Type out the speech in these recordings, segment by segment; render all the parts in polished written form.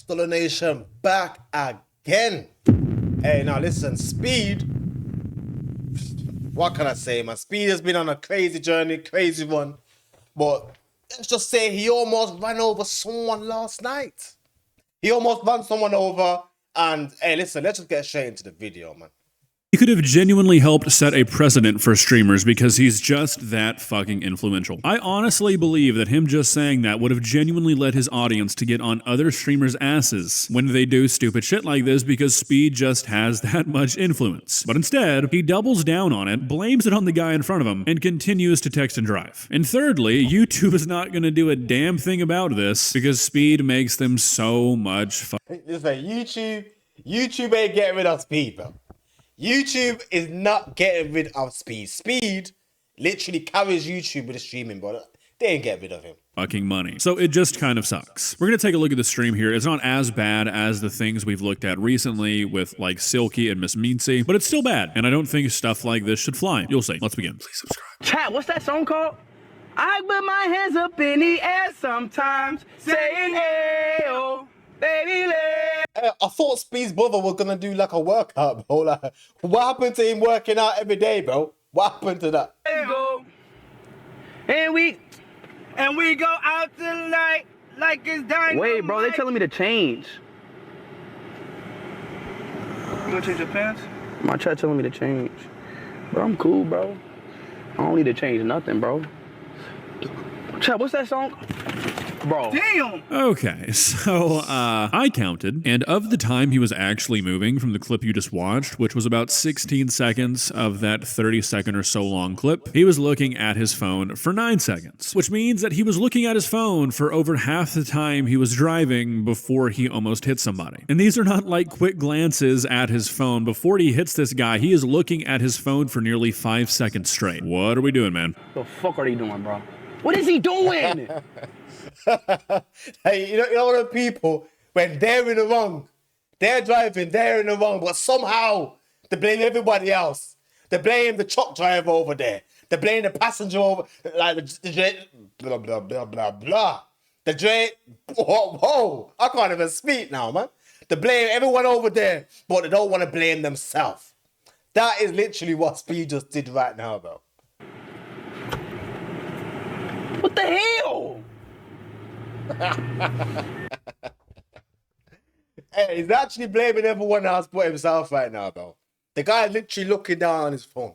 Hustler Nation back again. Hey, now listen, Speed. What can I say, man? Speed has been on a crazy journey, crazy one. But let's just say he almost ran over someone last night. He almost ran someone over. And hey, listen, let's just get straight into the video, man. He could have genuinely helped set a precedent for streamers because he's just that fucking influential. I honestly believe that him just saying that would have genuinely led his audience to get on other streamers' asses when they do stupid shit like this because Speed just has that much influence. But instead, he doubles down on it, blames it on the guy in front of him, and continues to text and drive. And thirdly, YouTube is not going to do a damn thing about this because Speed makes them so much fun. Listen, YouTube ain't getting rid of Speed, bro. YouTube is not getting rid of Speed. Speed literally carries YouTube with the streaming, bro. They ain't getting rid of him. Fucking money. So it just kind of sucks. We're going to take a look at the stream here. It's not as bad as the things we've looked at recently with like Silky and Miss Meansy, but it's still bad. And I don't think stuff like this should fly. You'll see. Let's begin. Please subscribe. Chat, what's that song called? I put my hands up in the air sometimes, saying, hey, oh, baby, I thought Speed's brother was gonna do like a workout, bro. Like, what happened to him working out every day, bro? What happened to that? go. And we go out tonight like it's dying. Wait, bro, they telling me to change. You gonna change your pants? My chat telling me to change. Bro, I'm cool, bro. I don't need to change nothing, bro. Chat, what's that song? Bro. Damn! Okay, so I counted, and of the time he was actually moving from the clip you just watched, which was about 16 seconds of that 30-second or so long clip, he was looking at his phone for 9 seconds, which means that he was looking at his phone for over half the time he was driving before he almost hit somebody. And these are not like quick glances at his phone. Before he hits this guy, he is looking at his phone for nearly 5 seconds straight. What are we doing, man? The fuck are they doing, bro? What is he doing? Hey, you know what the people, when they're in the wrong, they're driving, they're in the wrong, but somehow they blame everybody else. They blame the truck driver over there. They blame the passenger over, like the blah, blah, blah, blah, blah. Whoa, I can't even speak now, man. They blame everyone over there, but they don't want to blame themselves. That is literally what Speed just did right now, bro. What the hell? Hey, he's actually blaming everyone else but himself right now, bro. The guy literally looking down on his phone.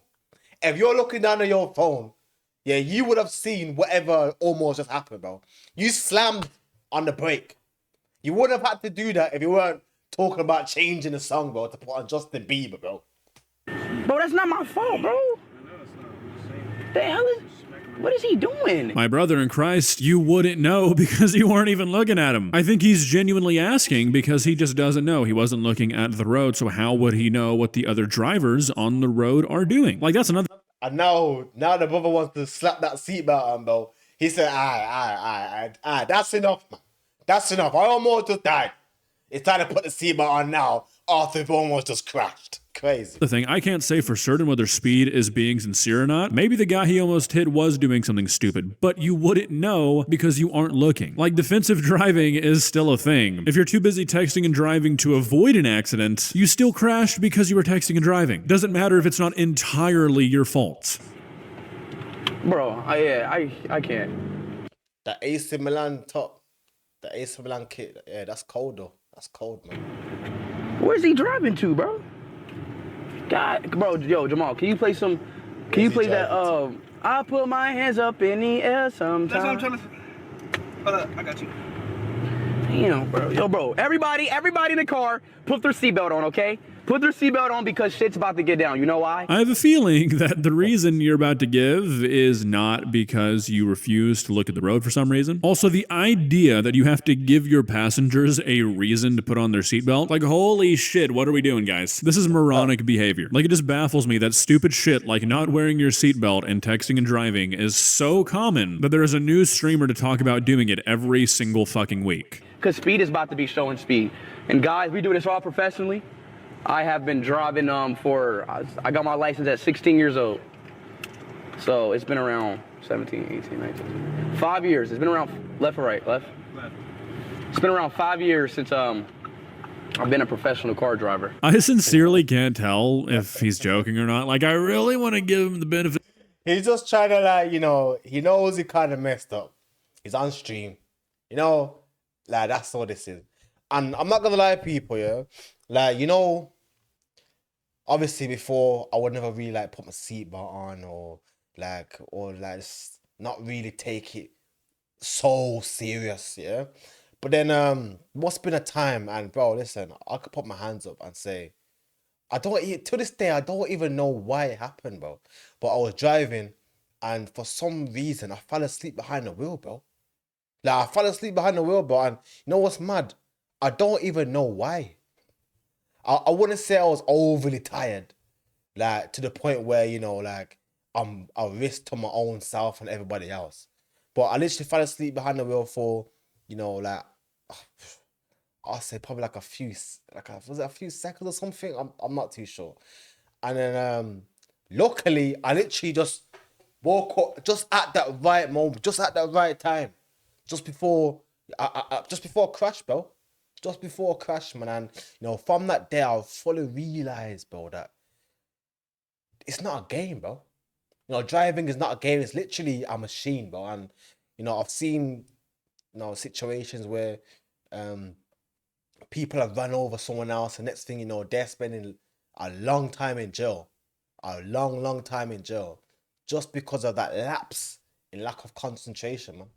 If you're looking down on your phone, yeah, you would have seen whatever almost just happened, bro. You slammed on the brake. You wouldn't have had to do that if you weren't talking about changing the song, bro, to put on Justin Bieber, bro. Bro, that's not my fault, bro. The hell is... What is he doing? My brother in Christ, you wouldn't know because you weren't even looking at him. I think he's genuinely asking because he just doesn't know. He wasn't looking at the road, so how would he know what the other drivers on the road are doing? Like, that's another... And now the brother wants to slap that seatbelt on, bro. He said, that's enough, man. That's enough. I almost just died. It's time to put the seatbelt on now after it almost just crashed. Crazy. The thing, I can't say for certain whether Speed is being sincere or not. Maybe the guy he almost hit was doing something stupid, but you wouldn't know because you aren't looking. Like, defensive driving is still a thing. If you're too busy texting and driving to avoid an accident, you still crashed because you were texting and driving. Doesn't matter if it's not entirely your fault. Bro, I can't. The AC Milan top. The AC Milan kit. Yeah, that's cold though. That's cold, man. Where's he driving to, bro? God, bro, yo, Jamal, can you play some? Can you play that? I put my hands up in the air sometimes. That's what I'm trying to. Hold up, I got you. Damn, bro, yo, bro, everybody in the car, put their seatbelt on, okay? Put their seatbelt on because shit's about to get down. You know why? I have a feeling that the reason you're about to give is not because you refuse to look at the road for some reason. Also, the idea that you have to give your passengers a reason to put on their seatbelt, like, holy shit, what are we doing, guys? This is moronic behavior. Like, it just baffles me that stupid shit like not wearing your seatbelt and texting and driving is so common that there is a new streamer to talk about doing it every single fucking week. Because Speed is about to be showing speed. And guys, we do this all professionally. I have been driving I got my license at 16 years old. So it's been around 17, 18, 19, 5 years. It's been around left or right? Left? Left. It's been around 5 years since I've been a professional car driver. I sincerely can't tell if he's joking or not. Like, I really want to give him the benefit. He's just trying to, like, you know, he knows he kind of messed up. He's on stream. You know, like, that's all this is. And I'm not going to lie to people, yeah? Like, you know, obviously before, I would never really, like, put my seatbelt on or just not really take it so serious, yeah? But then, what's been a time, and bro, listen, I could put my hands up and say, to this day, I don't even know why it happened, bro. But I was driving, and for some reason, I fell asleep behind the wheel, bro. Like, I fell asleep behind the wheel, bro, and you know what's mad? I don't even know why. I wouldn't say I was overly tired, like, to the point where, you know, like, I'm a risk to my own self and everybody else. But I literally fell asleep behind the wheel for, you know, like, I'll say probably like was it a few seconds or something? I'm not too sure. And then luckily I literally just woke up just at that right moment, just at that right time, just before a crash, bro. Just before a crash, man. And you know, from that day I fully realized, bro, that it's not a game, bro. You know, driving is not a game, it's literally a machine, bro. And you know, I've seen, you know, situations where people have run over someone else, and next thing you know, they're spending a long time in jail. A long time in jail. Just because of that lapse in lack of concentration, man.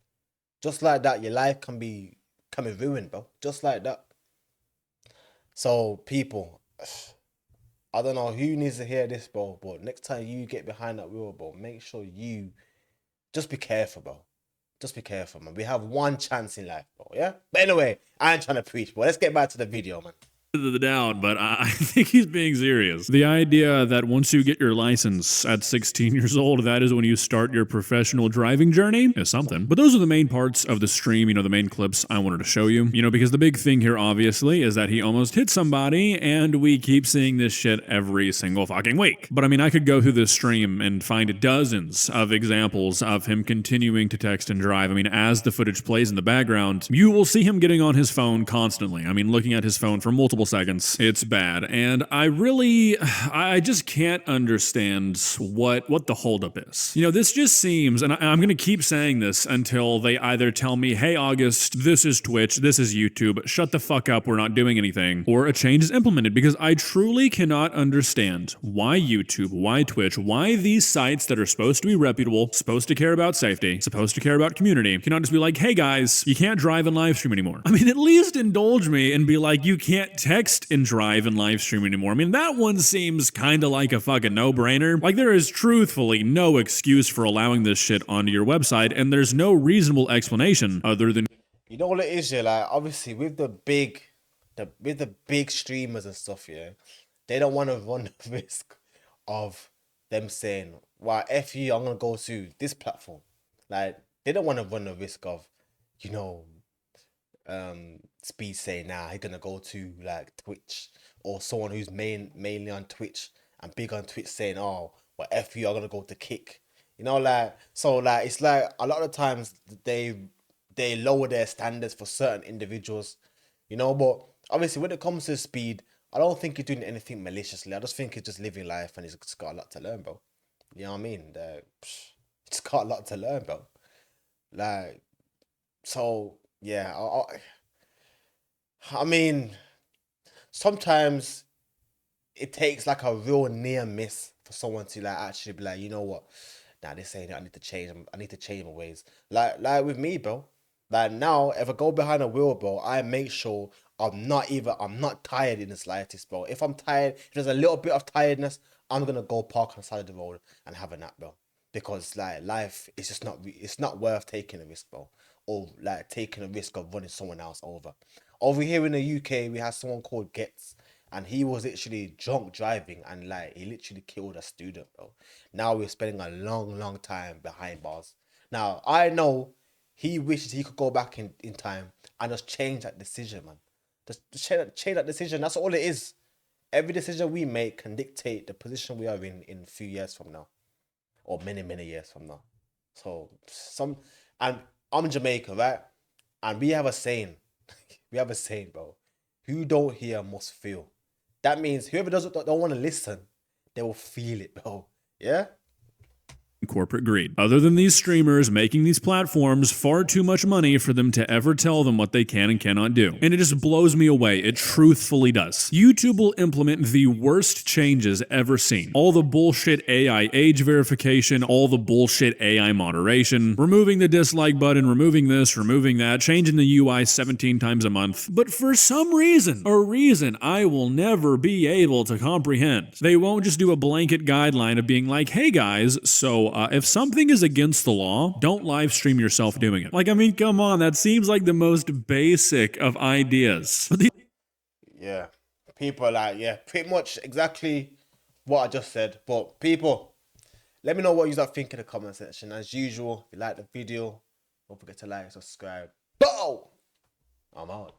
Just like that, your life can be ruined, bro. Just like that. So, people, I don't know who needs to hear this, bro, but next time you get behind that wheel, bro, make sure you just be careful, bro. Just be careful, man. We have one chance in life, bro, yeah? But anyway, I ain't trying to preach, but let's get back to the video, man. The doubt, but I think he's being serious. The idea that once you get your license at 16 years old, that is when you start your professional driving journey is something. But those are the main parts of the stream, you know, the main clips I wanted to show you. You know, because the big thing here, obviously, is that he almost hit somebody, and we keep seeing this shit every single fucking week. But I mean, I could go through this stream and find dozens of examples of him continuing to text and drive. I mean, as the footage plays in the background, you will see him getting on his phone constantly. I mean, looking at his phone for multiple seconds. It's bad. And I just can't understand what the holdup is. You know, this just seems, and I'm going to keep saying this until they either tell me, hey, August, this is Twitch, this is YouTube, shut the fuck up, we're not doing anything, or a change is implemented, because I truly cannot understand why YouTube, why Twitch, why these sites that are supposed to be reputable, supposed to care about safety, supposed to care about community, cannot just be like, hey guys, you can't drive and live stream anymore. I mean, at least indulge me and be like, you can't text and drive and live stream anymore. I mean, that one seems kind of like a fucking no-brainer. Like, there is truthfully no excuse for allowing this shit onto your website, and there's no reasonable explanation other than, you know what it is, yeah? Like, obviously with the big streamers and stuff, yeah, they don't want to run the risk of them saying, well, F you, I'm gonna go to this platform. Like, they don't want to run the risk of, you know, Speed saying, nah, he's gonna go to like Twitch, or someone who's mainly on Twitch and big on Twitch saying, oh, well, F you, I'm gonna go to Kick. You know, like, so like, it's like a lot of times they lower their standards for certain individuals, you know. But obviously when it comes to Speed, I don't think he's doing anything maliciously. I just think he's just living life, and he's just got a lot to learn, bro. You know what I mean? He's got a lot to learn, bro. Like, so yeah, I mean, sometimes it takes like a real near miss for someone to like actually be like, you know what? Nah, this ain't it. I need to change. I need to change my ways. Like with me, bro. Like now, if I go behind a wheel, bro, I make sure I'm not tired in the slightest, bro. If I'm tired, if there's a little bit of tiredness, I'm gonna go park on the side of the road and have a nap, bro. Because like life is just it's not worth taking a risk, bro. Or like taking a risk of running someone else over. Over here in the UK, we have someone called Getz, and he was literally drunk driving, and like he literally killed a student, bro. Now we're spending a long time behind bars. Now I know he wishes he could go back in time and just change that decision, man. Just change that decision. That's all it is. Every decision we make can dictate the position we are in a few years from now, or many years from now. So and I'm Jamaica, right? And we have a saying. we have a saying, bro. Who don't hear must feel. That means whoever don't want to listen, they will feel it, bro. Yeah? Corporate greed. Other than these streamers making these platforms far too much money for them to ever tell them what they can and cannot do. And it just blows me away. It truthfully does. YouTube will implement the worst changes ever seen. All the bullshit AI age verification, all the bullshit AI moderation, removing the dislike button, removing this, removing that, changing the UI 17 times a month. But for some reason, a reason I will never be able to comprehend, they won't just do a blanket guideline of being like, hey guys, so if something is against the law, don't live stream yourself doing it. Like, I mean, come on, that seems like the most basic of ideas. Yeah. People are like, yeah, pretty much exactly what I just said. But people, let me know what you think in the comment section. As usual, if you like the video, don't forget to like, subscribe. Bow! I'm out.